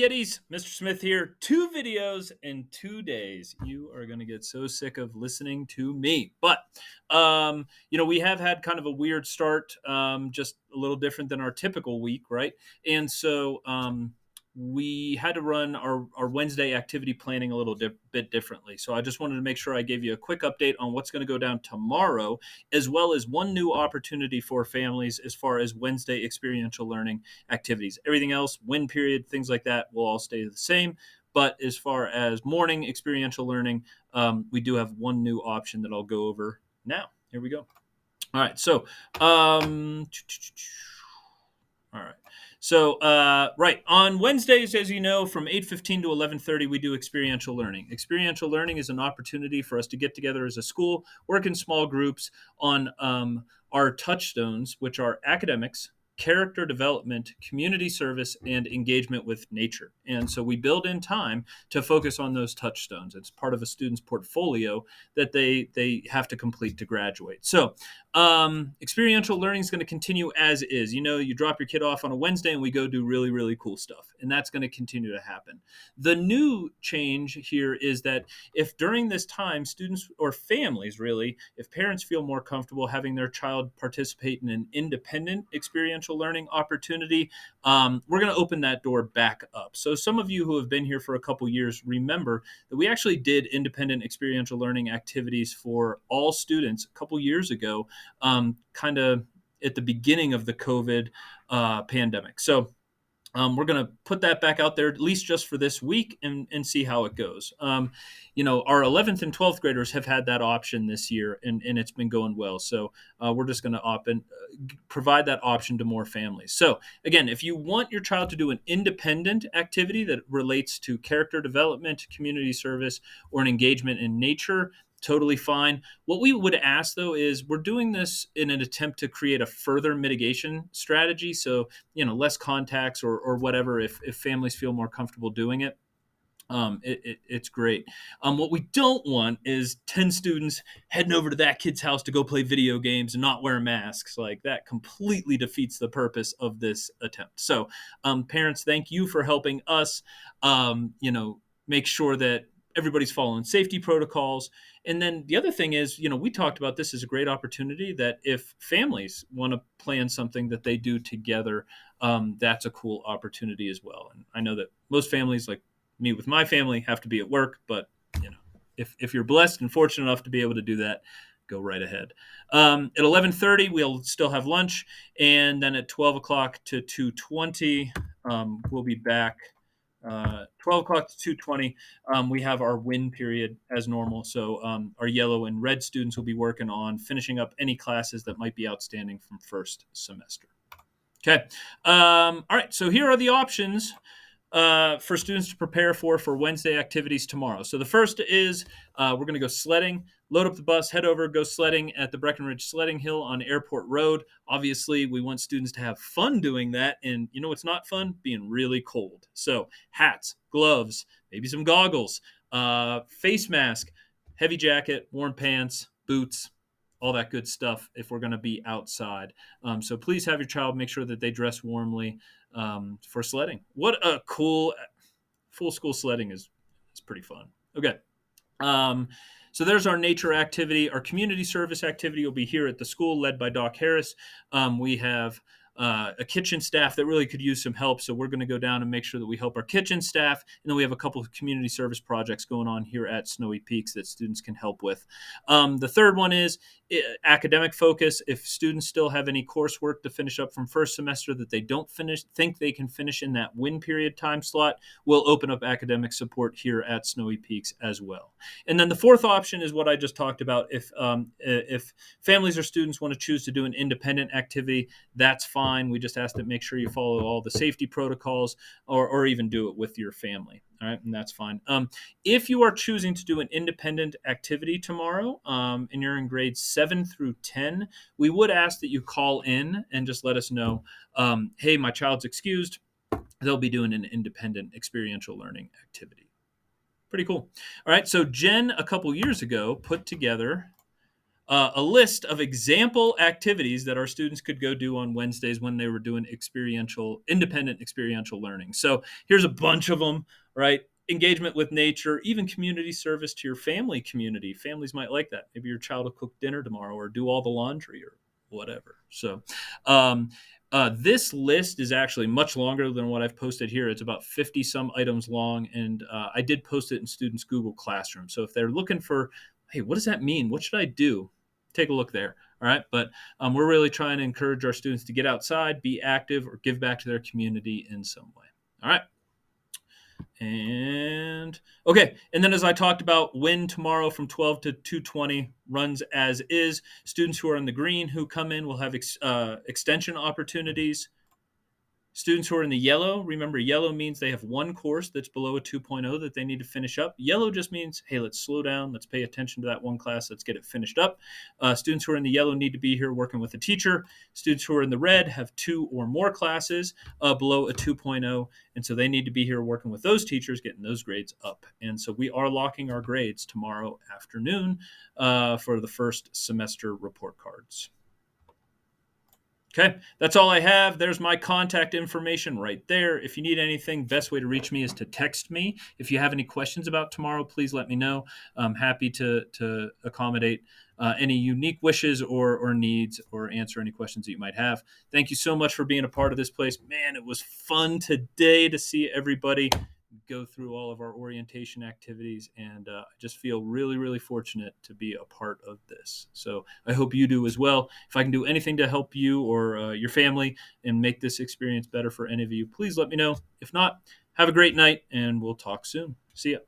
Yetis, Mr. Smith here. 2 videos in 2 days. You are going to get so sick of listening to me. But, we have had kind of a weird start, just a little different than our typical week, right? And so we had to run our Wednesday activity planning a little bit differently. So I just wanted to make sure I gave you a quick update on what's going to go down tomorrow, as well as one new opportunity for families as far as Wednesday experiential learning activities. Everything else, win period, things like that will all stay the same. But as far as morning experiential learning, we do have one new option that I'll go over now. Here we go. All right. So, all right. So, right on Wednesdays, as you know, from 8:15 to 11:30, we do experiential learning. Experiential learning is an opportunity for us to get together as a school, work in small groups on our touchstones, which are academics, character development, community service, and engagement with nature. And so we build in time to focus on those touchstones. It's part of a student's portfolio that they have to complete to graduate. So experiential learning is going to continue as is. You drop your kid off on a Wednesday and we go do really, really cool stuff. And that's going to continue to happen. The new change here is that if during this time, students or families really, if parents feel more comfortable having their child participate in an independent experiential learning opportunity, we're going to open that door back up. So some of you who have been here for a couple years remember that we actually did independent experiential learning activities for all students a couple years ago, kind of at the beginning of the COVID pandemic. So we're going to put that back out there, at least just for this week, and see how it goes. Our 11th and 12th graders have had that option this year, and it's been going well. So we're just going to provide that option to more families. So again, if you want your child to do an independent activity that relates to character development, community service, or an engagement in nature, totally fine. What we would ask, though, is we're doing this in an attempt to create a further mitigation strategy. So, less contacts or whatever, if families feel more comfortable doing it. It's great. What we don't want is 10 students heading over to that kid's house to go play video games and not wear masks. Like, that completely defeats the purpose of this attempt. So, parents, thank you for helping us, make sure that everybody's following safety protocols. And then the other thing is, we talked about this as a great opportunity that if families want to plan something that they do together, that's a cool opportunity as well. And I know that most families, like me with my family, have to be at work, but if you're blessed and fortunate enough to be able to do that, go right ahead. At 11:30, we'll still have lunch, and then at 12 o'clock to 2:20, we'll be back. 12 o'clock to 2:20, we have our win period as normal. So our yellow and red students will be working on finishing up any classes that might be outstanding from first semester. Okay. All right. So here are the options for students to prepare for Wednesday activities tomorrow. So the first is we're going to go sledding. Load up the bus, head over, go sledding at the Breckenridge Sledding Hill on Airport Road. Obviously, we want students to have fun doing that. And what's not fun? Being really cold. So hats, gloves, maybe some goggles, face mask, heavy jacket, warm pants, boots, all that good stuff if we're going to be outside. So please have your child make sure that they dress warmly for sledding. What a cool full school sledding is. It's pretty fun. Okay. So there's our nature activity. Our community service activity will be here at the school, led by Doc Harris. We have a kitchen staff that really could use some help. So we're going to go down and make sure that we help our kitchen staff. And then we have a couple of community service projects going on here at Snowy Peaks that students can help with. The third one is academic focus. If students still have any coursework to finish up from first semester that they don't think they can finish in that win period time slot, we'll open up academic support here at Snowy Peaks as well. And then the fourth option is what I just talked about. If families or students want to choose to do an independent activity, that's fine. We just ask to make sure you follow all the safety protocols or even do it with your family. All right, and that's fine. If you are choosing to do an independent activity tomorrow and you're in grades 7 through 10, we would ask that you call in and just let us know, hey, my child's excused. They'll be doing an independent experiential learning activity. Pretty cool. All right, so Jen, a couple years ago, put together a list of example activities that our students could go do on Wednesdays when they were doing independent experiential learning. So here's a bunch of them, right? Engagement with nature, even community service to your family community. Families might like that. Maybe your child will cook dinner tomorrow or do all the laundry or whatever. So, this list is actually much longer than what I've posted here. It's about 50 some items long, and I did post it in students' Google Classroom. So if they're looking for, hey, what does that mean? What should I do? Take a look there. All right. But we're really trying to encourage our students to get outside, be active, or give back to their community in some way. All right. And okay, and then as I talked about, when tomorrow from 12 to 2:20 runs as is. Students who are in the green who come in will have extension opportunities. Students who are in the yellow, remember, yellow means they have one course that's below a 2.0 that they need to finish up. Yellow just means, hey, let's slow down. Let's pay attention to that one class. Let's get it finished up. Students who are in the yellow need to be here working with a teacher. Students who are in the red have 2 or more classes below a 2.0. And so they need to be here working with those teachers, getting those grades up. And so we are locking our grades tomorrow afternoon for the first semester report cards. Okay, that's all I have. There's my contact information right there. If you need anything, best way to reach me is to text me. If you have any questions about tomorrow, please let me know. I'm happy to accommodate any unique wishes or needs or answer any questions that you might have. Thank you so much for being a part of this place. Man, it was fun today to see everybody go through all of our orientation activities, and I just feel really, really fortunate to be a part of this. So I hope you do as well. If I can do anything to help you or your family and make this experience better for any of you, please let me know. If not, have a great night, and we'll talk soon. See ya.